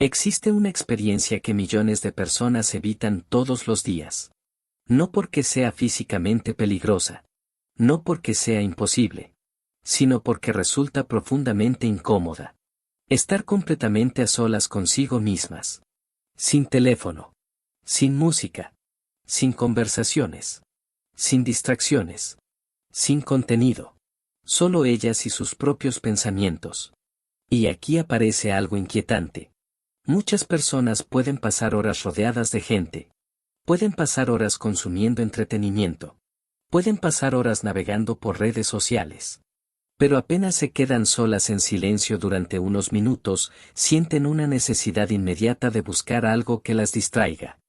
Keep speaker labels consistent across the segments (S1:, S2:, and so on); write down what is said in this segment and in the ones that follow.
S1: Existe una experiencia que millones de personas evitan todos los días. No porque sea físicamente peligrosa. No porque sea imposible. Sino porque resulta profundamente incómoda. Estar completamente a solas consigo mismas. Sin teléfono. Sin música. Sin conversaciones. Sin distracciones. Sin contenido. Solo ellas y sus propios pensamientos. Y aquí aparece algo inquietante. Muchas personas pueden pasar horas rodeadas de gente. Pueden pasar horas consumiendo entretenimiento. Pueden pasar horas navegando por redes sociales. Pero apenas se quedan solas en silencio durante unos minutos, sienten una necesidad inmediata de buscar algo que las distraiga.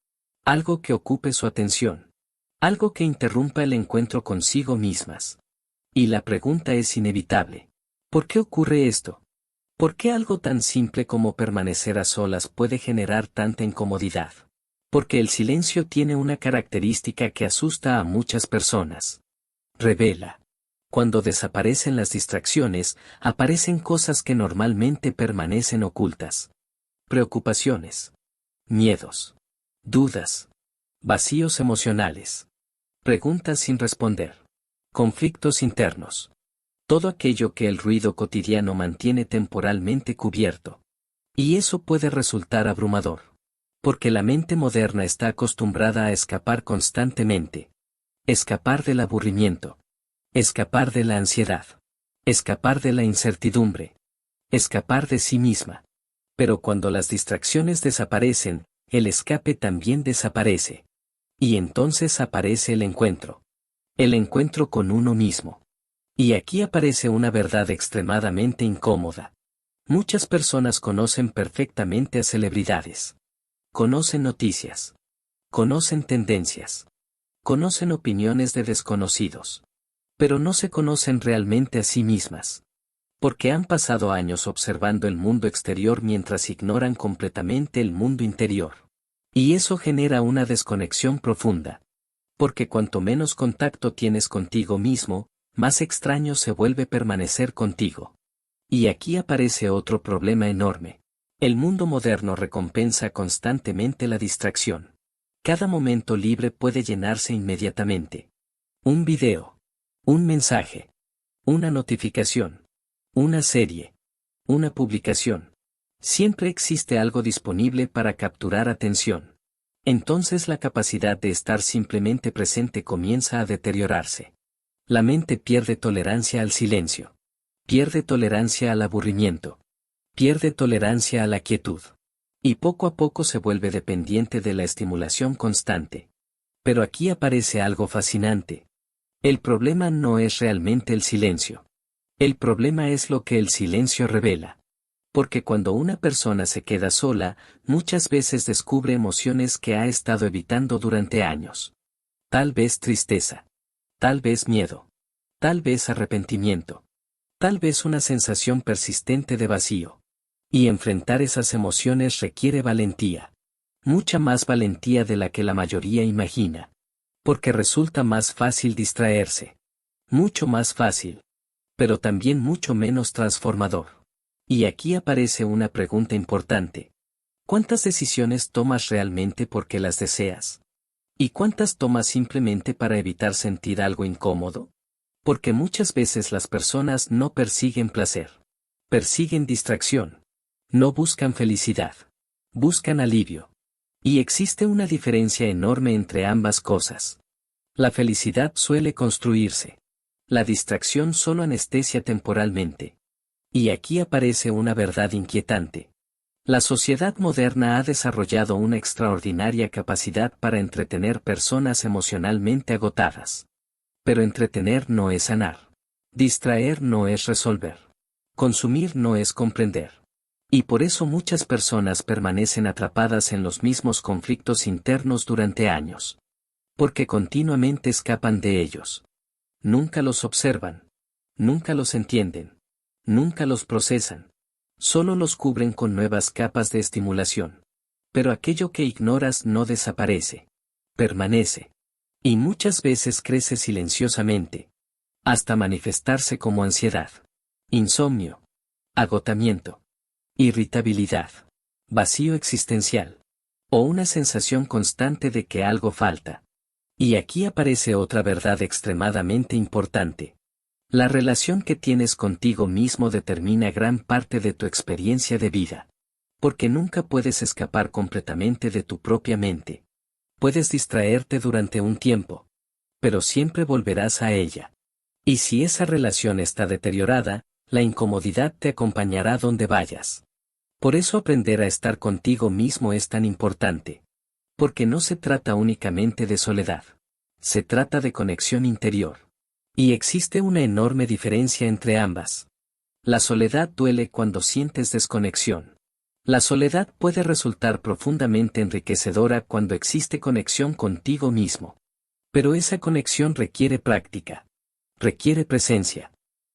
S1: Algo que ocupe su atención. Algo que interrumpa el encuentro consigo mismas. Y la pregunta es inevitable. ¿Por qué ocurre esto? ¿Por qué algo tan simple como permanecer a solas puede generar tanta incomodidad? Porque el silencio tiene una característica que asusta a muchas personas. Revela. Cuando desaparecen las distracciones, aparecen cosas que normalmente permanecen ocultas. Preocupaciones. Miedos. Dudas. Vacíos emocionales. Preguntas sin responder. Conflictos internos. Todo aquello que el ruido cotidiano mantiene temporalmente cubierto. Y eso puede resultar abrumador. Porque la mente moderna está acostumbrada a escapar constantemente. Escapar del aburrimiento. Escapar de la ansiedad. Escapar de la incertidumbre. Escapar de sí misma. Pero cuando las distracciones desaparecen, el escape también desaparece. Y entonces aparece el encuentro. El encuentro con uno mismo. Y aquí aparece una verdad extremadamente incómoda. Muchas personas conocen perfectamente a celebridades. Conocen noticias. Conocen tendencias. Conocen opiniones de desconocidos. Pero no se conocen realmente a sí mismas. Porque han pasado años observando el mundo exterior mientras ignoran completamente el mundo interior. Y eso genera una desconexión profunda. Porque cuanto menos contacto tienes contigo mismo, más extraño se vuelve permanecer contigo. Y aquí aparece otro problema enorme. El mundo moderno recompensa constantemente la distracción. Cada momento libre puede llenarse inmediatamente. Un video. Un mensaje. Una notificación. Una serie. Una publicación. Siempre existe algo disponible para capturar atención. Entonces la capacidad de estar simplemente presente comienza a deteriorarse. La mente pierde tolerancia al silencio. Pierde tolerancia al aburrimiento. Pierde tolerancia a la quietud. Y poco a poco se vuelve dependiente de la estimulación constante. Pero aquí aparece algo fascinante. El problema no es realmente el silencio. El problema es lo que el silencio revela. Porque cuando una persona se queda sola, muchas veces descubre emociones que ha estado evitando durante años. Tal vez tristeza. Tal vez miedo. Tal vez arrepentimiento. Tal vez una sensación persistente de vacío. Y enfrentar esas emociones requiere valentía. Mucha más valentía de la que la mayoría imagina. Porque resulta más fácil distraerse. Mucho más fácil. Pero también mucho menos transformador. Y aquí aparece una pregunta importante. ¿Cuántas decisiones tomas realmente porque las deseas? ¿Y cuántas tomas simplemente para evitar sentir algo incómodo? Porque muchas veces las personas no persiguen placer. Persiguen distracción. No buscan felicidad. Buscan alivio. Y existe una diferencia enorme entre ambas cosas. La felicidad suele construirse. La distracción solo anestesia temporalmente. Y aquí aparece una verdad inquietante. La sociedad moderna ha desarrollado una extraordinaria capacidad para entretener personas emocionalmente agotadas. Pero entretener no es sanar. Distraer no es resolver. Consumir no es comprender. Y por eso muchas personas permanecen atrapadas en los mismos conflictos internos durante años. Porque continuamente escapan de ellos. Nunca los observan. Nunca los entienden. Nunca los procesan. Solo los cubren con nuevas capas de estimulación. Pero aquello que ignoras no desaparece. Permanece. Y muchas veces crece silenciosamente. Hasta manifestarse como ansiedad. Insomnio. Agotamiento. Irritabilidad. vacío existencial, o una sensación constante de que algo falta. Y aquí aparece otra verdad extremadamente importante. La relación que tienes contigo mismo determina gran parte de tu experiencia de vida. Porque nunca puedes escapar completamente de tu propia mente. Puedes distraerte durante un tiempo, pero siempre volverás a ella. Y si esa relación está deteriorada, la incomodidad te acompañará donde vayas. Por eso aprender a estar contigo mismo es tan importante. Porque no se trata únicamente de soledad. Se trata de conexión interior. Y existe una enorme diferencia entre ambas. La soledad duele cuando sientes desconexión. La soledad puede resultar profundamente enriquecedora cuando existe conexión contigo mismo. Pero esa conexión requiere práctica. Requiere presencia.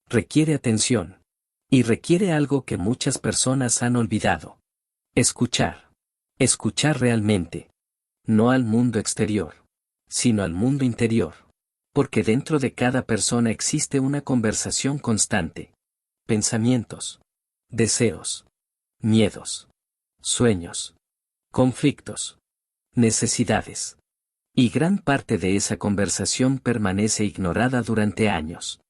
S1: Requiere atención. Y requiere algo que muchas personas han olvidado. Escuchar. Escuchar realmente. No al mundo exterior, sino al mundo interior. Porque dentro de cada persona existe una conversación constante. Pensamientos. Deseos. Miedos. Sueños. Conflictos. Necesidades. Y gran parte de esa conversación permanece ignorada durante años.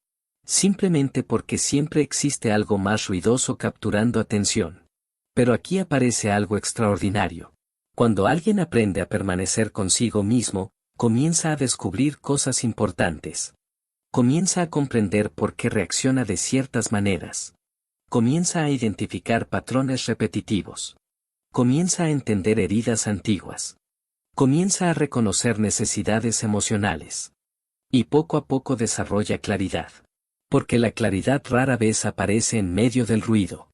S1: Simplemente porque siempre existe algo más ruidoso capturando atención. Pero aquí aparece algo extraordinario. Cuando alguien aprende a permanecer consigo mismo, comienza a descubrir cosas importantes. Comienza a comprender por qué reacciona de ciertas maneras. Comienza a identificar patrones repetitivos. Comienza a entender heridas antiguas. Comienza a reconocer necesidades emocionales. Y poco a poco desarrolla claridad. Porque la claridad rara vez aparece en medio del ruido.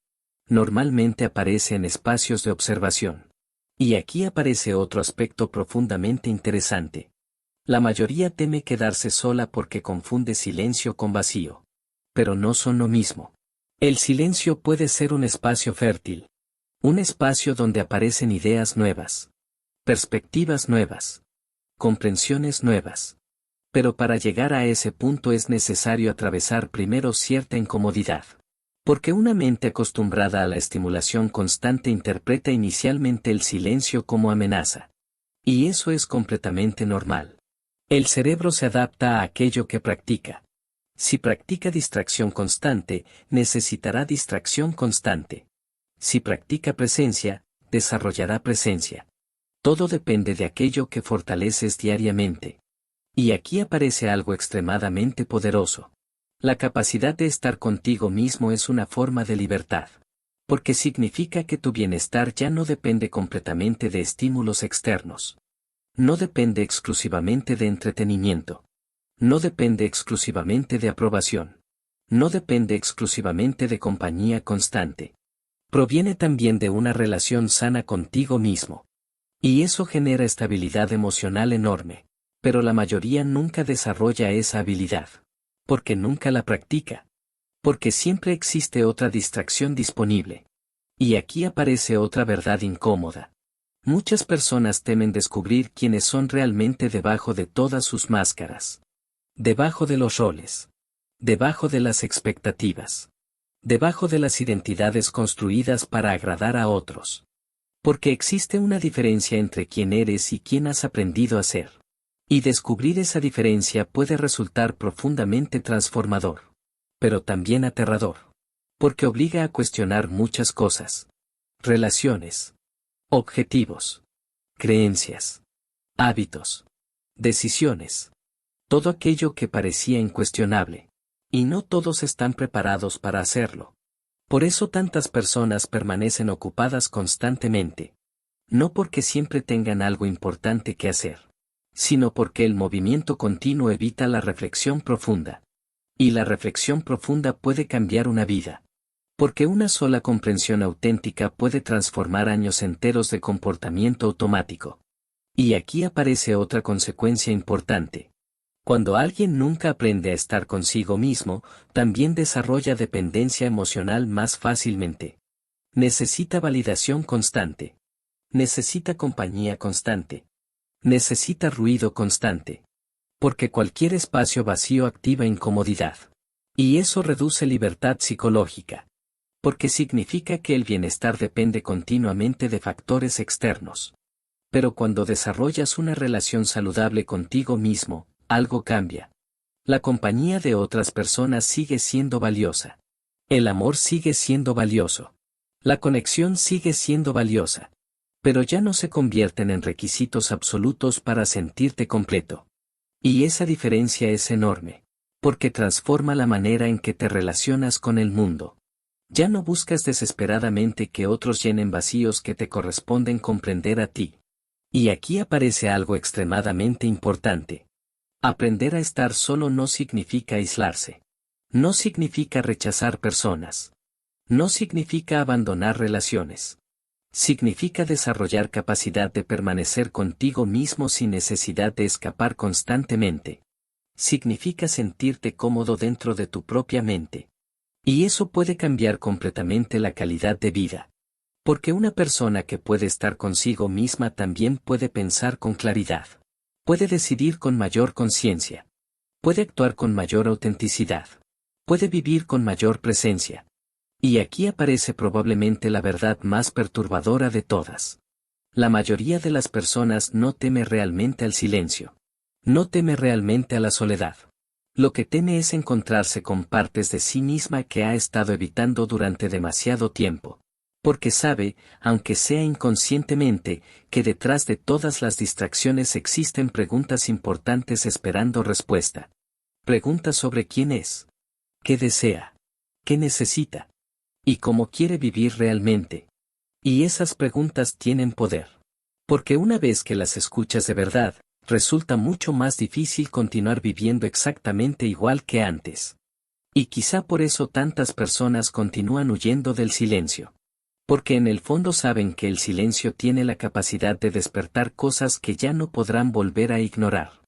S1: Normalmente aparece en espacios de observación. Y aquí aparece otro aspecto profundamente interesante. La mayoría teme quedarse sola porque confunde silencio con vacío. Pero no son lo mismo. El silencio puede ser un espacio fértil. Un espacio donde aparecen ideas nuevas. Perspectivas nuevas. Comprensiones nuevas. Pero para llegar a ese punto es necesario atravesar primero cierta incomodidad. Porque una mente acostumbrada a la estimulación constante interpreta inicialmente el silencio como amenaza. Y eso es completamente normal. El cerebro se adapta a aquello que practica. Si practica distracción constante, necesitará distracción constante. Si practica presencia, desarrollará presencia. Todo depende de aquello que fortaleces diariamente. Y aquí aparece algo extremadamente poderoso. La capacidad de estar contigo mismo es una forma de libertad. Porque significa que tu bienestar ya no depende completamente de estímulos externos. No depende exclusivamente de entretenimiento. No depende exclusivamente de aprobación. No depende exclusivamente de compañía constante. Proviene también de una relación sana contigo mismo. Y eso genera estabilidad emocional enorme. Pero la mayoría nunca desarrolla esa habilidad. Porque nunca la practica. Porque siempre existe otra distracción disponible. Y aquí aparece otra verdad incómoda. Muchas personas temen descubrir quiénes son realmente debajo de todas sus máscaras. Debajo de los roles. Debajo de las expectativas. Debajo de las identidades construidas para agradar a otros. Porque existe una diferencia entre quién eres y quién has aprendido a ser. Y descubrir esa diferencia puede resultar profundamente transformador. Pero también aterrador. Porque obliga a cuestionar muchas cosas. Relaciones. Objetivos. Creencias. Hábitos. Decisiones. Todo aquello que parecía incuestionable. Y no todos están preparados para hacerlo. Por eso tantas personas permanecen ocupadas constantemente. No porque siempre tengan algo importante que hacer, sino porque el movimiento continuo evita la reflexión profunda. Y la reflexión profunda puede cambiar una vida. Porque una sola comprensión auténtica puede transformar años enteros de comportamiento automático. Y aquí aparece otra consecuencia importante. Cuando alguien nunca aprende a estar consigo mismo, también desarrolla dependencia emocional más fácilmente. Necesita validación constante. Necesita compañía constante. Necesita ruido constante. Porque cualquier espacio vacío activa incomodidad. Y eso reduce libertad psicológica. Porque significa que el bienestar depende continuamente de factores externos. Pero cuando desarrollas una relación saludable contigo mismo, algo cambia. La compañía de otras personas sigue siendo valiosa. El amor sigue siendo valioso. La conexión sigue siendo valiosa. Pero ya no se convierten en requisitos absolutos para sentirte completo. Y esa diferencia es enorme. Porque transforma la manera en que te relacionas con el mundo. Ya no buscas desesperadamente que otros llenen vacíos que te corresponden comprender a ti. Y aquí aparece algo extremadamente importante. Aprender a estar solo no significa aislarse. No significa rechazar personas. No significa abandonar relaciones. Significa desarrollar capacidad de permanecer contigo mismo sin necesidad de escapar constantemente. Significa sentirte cómodo dentro de tu propia mente. Y eso puede cambiar completamente la calidad de vida. Porque una persona que puede estar consigo misma también puede pensar con claridad. Puede decidir con mayor conciencia. Puede actuar con mayor autenticidad. Puede vivir con mayor presencia. Y aquí aparece probablemente la verdad más perturbadora de todas. La mayoría de las personas no teme realmente al silencio. No teme realmente a la soledad. Lo que teme es encontrarse con partes de sí misma que ha estado evitando durante demasiado tiempo. Porque sabe, aunque sea inconscientemente, que detrás de todas las distracciones existen preguntas importantes esperando respuesta. Preguntas sobre quién es, qué desea, qué necesita, y cómo quiere vivir realmente. Y esas preguntas tienen poder. Porque una vez que las escuchas de verdad, resulta mucho más difícil continuar viviendo exactamente igual que antes. Y quizá por eso tantas personas continúan huyendo del silencio. Porque en el fondo saben que el silencio tiene la capacidad de despertar cosas que ya no podrán volver a ignorar.